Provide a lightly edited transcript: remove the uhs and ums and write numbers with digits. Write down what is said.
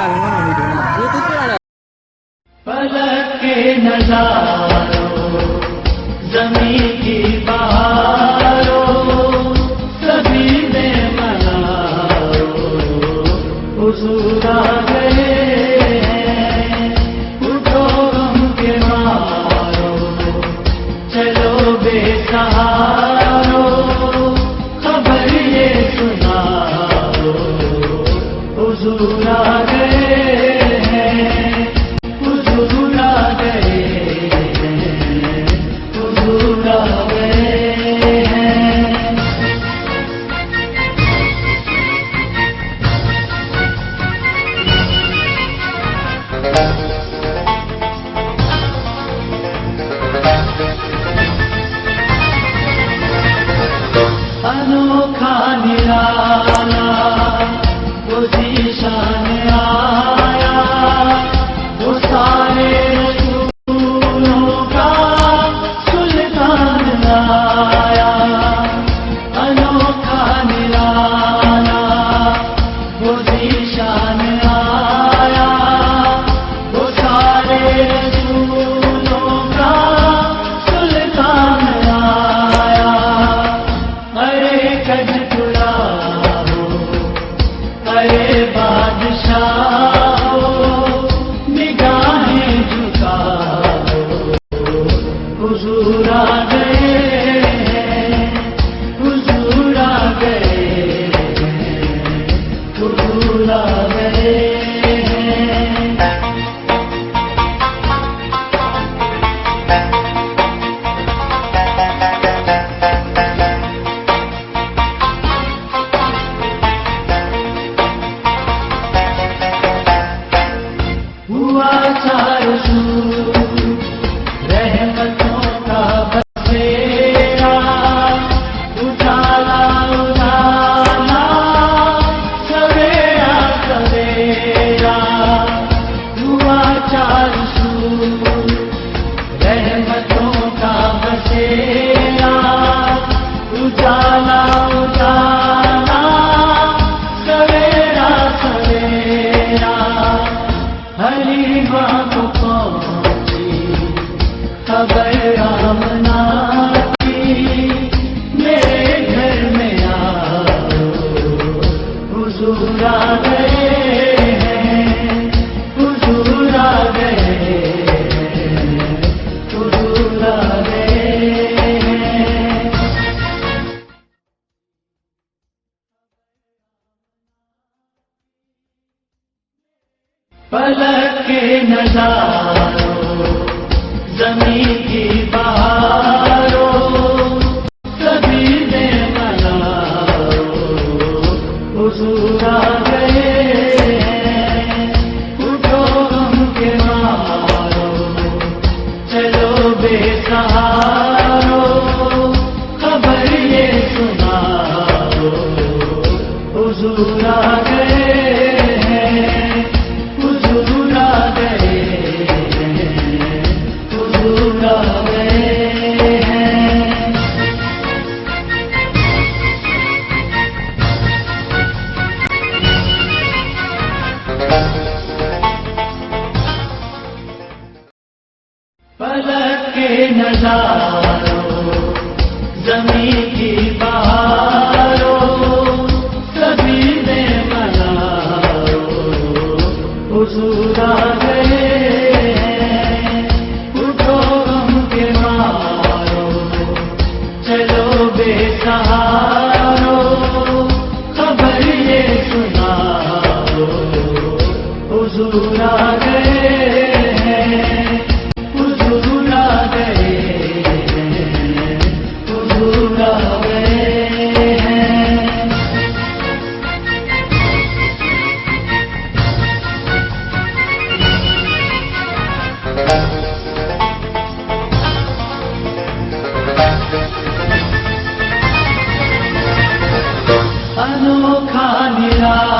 डालूंगा मैं वीडियो में, यूट्यूब पे डाला। फलक के नजारों, ज़मीं की बहारों, सभी में मनाओ, हुजूर आ गए हैं। उठो गम के मारो, चलो बेसहारो, खबर ये सुनाओ, हुजूर आ गए हैं, हुजूर आ गए हैं, हुजूर आ गए हैं। अनोखा निराला वो ज़ीशान आया, वो सारे रसूलों का सुल्तान आया। अनोखा निराला वो ज़ीशान आया, वो सारे रसूलों का सुल्तान आया। अरे कद तुला हो, अरे बादशाह हो, निगाहें झुकाओ, हुजूर आ गए हैं, हुजूर आ गए हैं, हुजूर आ गए हैं। हुआ चारों सूर रहमतों का बसेरा, उजाला उजाला, सवेरा सवेरा। हुआ चारों सूर रहमतों का बसेरा, उजाला उजाला, सवेरा सवेरा। हलीमा को पहुंची खबर आमना की, मेरे घर में आओ, हुजूर आ गए हैं, हुजूर आ गए हैं, हुजूर आ गए हैं। फलक के नजारों, ज़मीं की बहारों, सभी में मनाओ, हुजूर आ गए हैं। उठो गम के मारो, चलो बेसहारो, खबर ये सुनाओ, हुजूर आ गए हैं, हुजूर आ गए हैं, हुजूर आ गए हैं। फलक के नजारों, ज़मीं की बहारों, सभी में मनाओ, हुजूर आ गए हैं। उठो गम के मारो, चलो बेसहारो, खबर ये सुनाओ, हुजूर आ गए हैं, हुजूर आ गए हैं, हुजूर आ गए हैं। अनोखा निराला